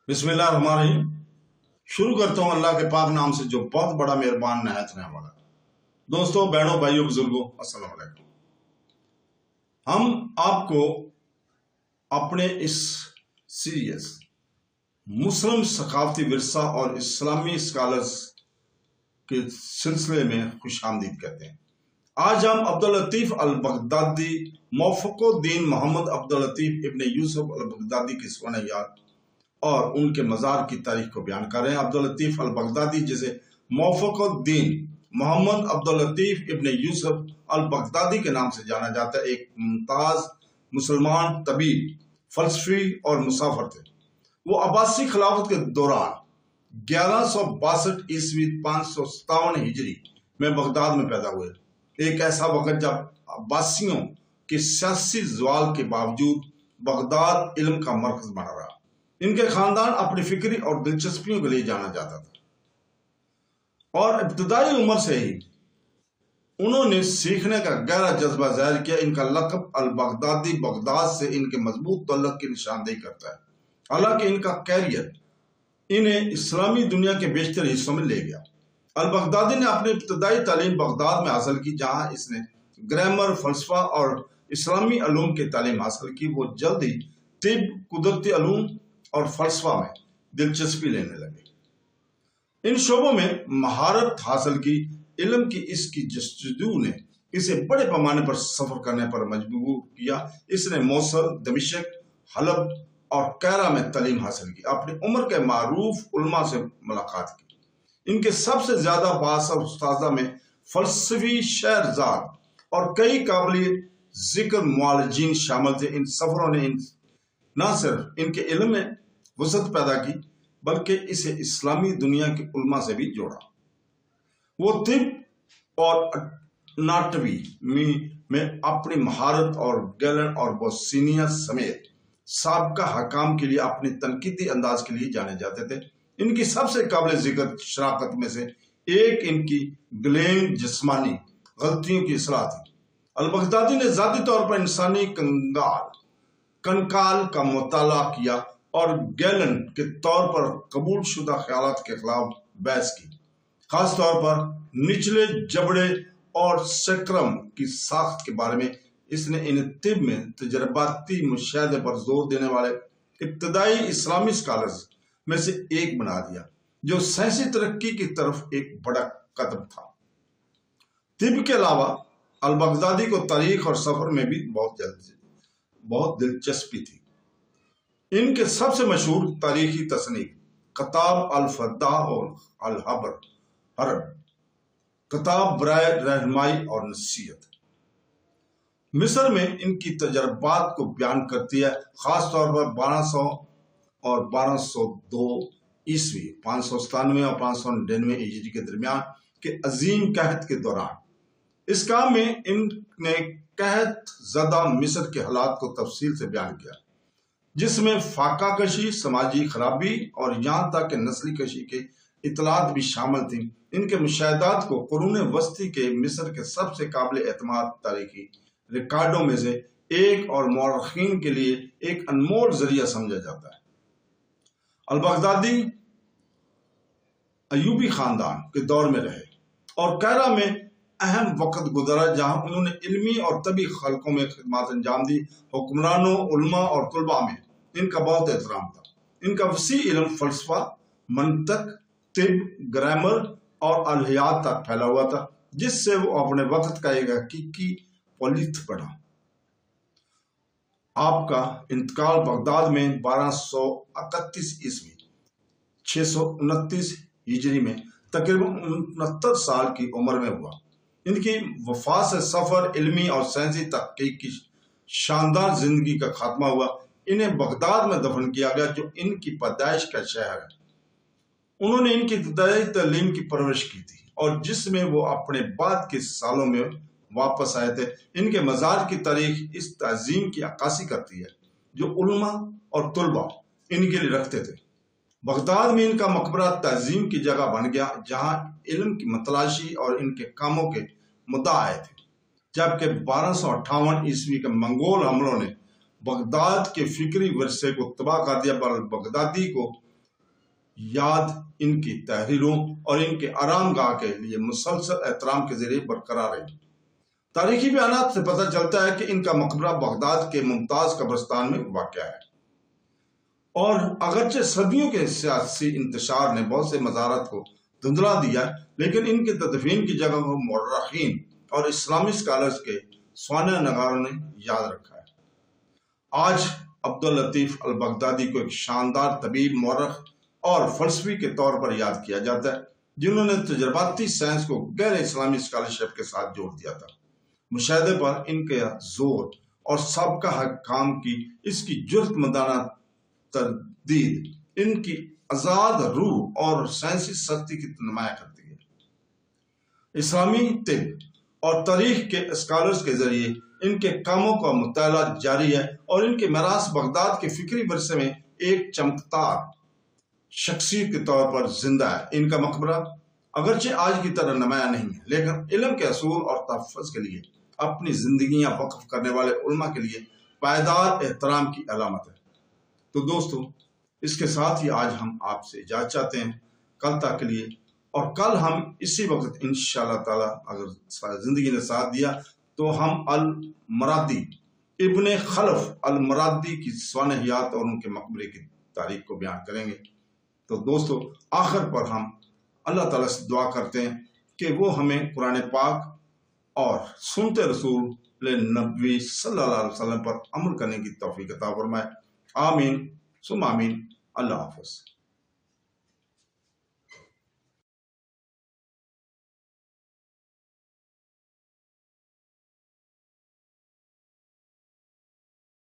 बिस्मिल्लाह रहमान रहीम। शुरू करता हूँ अल्लाह के पाक नाम से जो बहुत बड़ा मेहरबान नहायत रहने वाला। दोस्तों, बहनों, भाइयों, बुजुर्गों, अस्सलाम वालेकुम। हम आपको अपने इस सीरीज मुस्लिम सकाफती विरसा और इस्लामी स्कॉलर्स के सिलसिले में खुशामदीद कहते हैं। आज हम अब्दुल लतीफ अल बगदादी मौफुकुद्दीन मोहम्मद अब्दुल लतीफ इब्ने यूसुफ अल बगदादी की सोनायात और उनके मज़ार की तारीख को बयान कर रहे हैं। अब्दुल लतीफ अल बगदादी, जिसे मौफुकुद्दीन मोहम्मद अब्दुल लतीफ इब्ने यूसुफ अल बगदादी के नाम से जाना जाता है, एक मुमताज मुसलमान तबीब, फलसफी और मुसाफिर थे। वो अब्बासी खिलाफत के दौरान 1162 ईस्वी 557 हिजरी में बगदाद में पैदा हुए। एक ऐसा वक्त जब अब्बासियों के सियासी ज़वाल के बावजूद बगदाद इल्म का मरकज बना रहा। इनके खानदान अपनी फिक्री और दिलचस्पियों के लिए जाना जाता था और इब्तदाई उम्र से ही उन्होंने सीखने का गहरा जज्बा जाहिर किया। इनका लक़ब अल बगदादी बगदाद से इनके मजबूत तल्लुक़ की निशानदेही करता है। हालांकि इनका कैरियर इन्हें इस्लामी दुनिया के बेशतर हिस्सों में ले गया। अल बगदादी ने अपनी इब्तदाई तालीम बगदाद में हासिल की, जहाँ इसने ग्रामर, फलसफा और इस्लामी अलूम की तालीम हासिल की। वो जल्द ही तिब, कुदरती अलूम और फलसफा में दिलचस्पी लेने लगे। इन शोबों में महारत हासिल की। इल्म की इसकी जस्तजू ने इसे बड़े पैमाने पर सफर करने पर मजबूर किया। इसने मौसल, दमिश्क, हलब और कैरा में तालीम हासिल की। अपनी उम्र के मारूफ उलमा से मुलाकात की। इनके सबसे ज्यादा बाअसर उस्तादा में फलसफी शहरजाद और कई काबिल जिक्र मुआलिजीन शामिल थे। इन सफरों ने न सिर्फ इनके इल्म में वसअत पैदा की, बल्कि इसे इस्लामी दुनिया के उलमा से भी जोड़ा। वो तिब और अनाटमी में अपनी महारत और गैलन और बोस्निया समेत साबका हकाम के लिए अपने तनकीदी अंदाज के लिए जाने जाते थे। इनकी सबसे काबिल जिक्र शराकत में से एक इनकी गलेन जिस्मानी गलतियों की इस्लाह थी। अल बगदादी ने ज़ाती तौर पर इंसानी कंकाल का मुताला किया और गैलन के तौर पर कबूल शुदा ख्यालात के खिलाफ बहस की। खास तौर पर निचले जबड़े और सेक्रम की साख्त के बारे में इसने इन्हें तिब में तजर्बाती मुशाहदे पर जोर देने वाले इब्तदाई इस्लामी स्कॉलर्स में से एक बना दिया, जो साइंसी तरक्की की तरफ एक बड़ा कदम था। तिब के अलावा अल बगदादी को तारीख और सफर में भी बहुत दिलचस्पी थी। इनके सबसे मशहूर तारीखी तसनीफ किताब अल फद्दा और अल हरब, किताब बराए रहनुमाई और नसीहत, मिस्र में इनकी तजर्बात को बयान करती है। खास तौर पर 1200 और 1202 ईस्वी, 597 और 599 हिजरी के दरमियान के अजीम कहत के दौरान इस काम में इनने कहत ज़दा मिस्र के हालात को तफसील से बयान किया, जिसमें फाका कशी, समाजी खराबी और यहाँ तक कि नस्ली कशी के इतलात भी शामिल थी। इनके मुशाहिदात को कुरून वस्ती के मिस्र के सबसे काबिल एतमाद तारीखी रिकॉर्डों में से एक और मौरखीन के लिए एक अनमोल जरिया समझा जाता है। अल बगदादी अयूबी खानदान के दौर में रहे और कैरा में अहम वक्त गुजरा, जहां उन्होंने इल्मी और तबी खलकों में खिदमत अंजाम दी। हुक्मरानों, उलमा और तुलबा में इनका बहुत एहतराम था। इनका वसी इल्म फलसफा, मंतक, तिब, ग्रामर और अलहियात तक फैला हुआ था, जिससे वो अपने वक्त का एक हकीकी पॉलिथ बना। आपका इंतकाल बगदाद में 1231 ईस्वी 629 हिजरी में तकरीबन 69 साल की उम्र में हुआ। इनकी वफात से सफर, इल्मी और साइंसी तहकीक की शानदार जिंदगी का खात्मा हुआ। इन्हें बगदाद में दफन किया गया, जो इनकी पैदाइश का शहर है। उन्होंने इनकी इब्तदाई तालीम की परवरिश की थी और जिसमें वो अपने बाद के सालों में वापस आए थे। इनके मज़ार की तारीख इस तज़ीम की अक्कासी करती है जो उलमा और तुलबा इनके लिए रखते थे। बगदाद में इनका मकबरा तज़ीम की जगह बन गया, जहाँ इल्म की मतलाशी और इनके कामों के मुद्दा आए थे। जबकि 1258 ईस्वी के मंगोल हमलों ने बगदाद के फिक्री वर्षे को तबाह कर दिया, पर बगदादी को याद इनकी तहरीरों और इनके आराम गाह के लिए मुसलसल एहतराम के जरिए बरकरार रही। तारीखी बयानात से पता चलता है कि इनका मकबरा बगदाद के मुमताज कब्रिस्तान में वाक़या है, और अगरचे सदियों के सियासी इंतशार ने बहुत से मज़ारात को धुंधला दिया, लेकिन इनके तदफीन की जगह को मुर्रखीन और इस्लामी स्कॉलर्स के स्वाना नगारों ने याद रखा है। आज अब्दुल लतीफ़ अल बगदादी को एक शानदार तबीब, मौरख और फलसफी के तौर पर याद किया जाता है, जिन्होंने तजर्बाती साइंस को गैर इस्लामी स्कॉलरशिप के साथ जोड़ दिया था। मुशाहदे पर इनके जोर और सबका हकाम की इसकी जुर्तमंदाना तरदीद इनकी आज़ाद रूह और साइंसी सख्ती की नुमाया करती है। इस्लामी तिब और तारीख के स्कॉलर्स के जरिए इनके कामों का मुताला जारी है, और इनके मिरास बगदाद के फिक्री वर्से में एक चमकदार शख्सियत के तौर पर जिंदा है। इनका मकबरा अगरचे आज की तरह नुमाया नहीं है, लेकिन इल्म के असूल और तहफ़्फ़ुज़ के लिए अपनी जिंदगियां वक्फ करने वाले उलमा के लिए पायदार एहतराम की अलामत है। तो दोस्तों, इसके साथ ही आज हम आपसे इजाज़त चाहते हैं कल तक के लिए, और कल हम इसी वक्त इंशाअल्लाह ताला अगर जिंदगी ने साथ दिया तो हम अल मरादी इब्ने खलफ अल मरादी की स्वानहियात और उनके मकबरे की तारीख को बयान करेंगे। तो दोस्तों, आखिर पर हम अल्लाह ताला से दुआ करते हैं कि वो हमें कुरान पाक और सुनते रसूल नबी सल्लल्लाहु अलैहि वसल्लम पर अमल करने की तौफीक अता फरमाए। आमीन सुम आमीन। अल्लाह हाफ़िज़।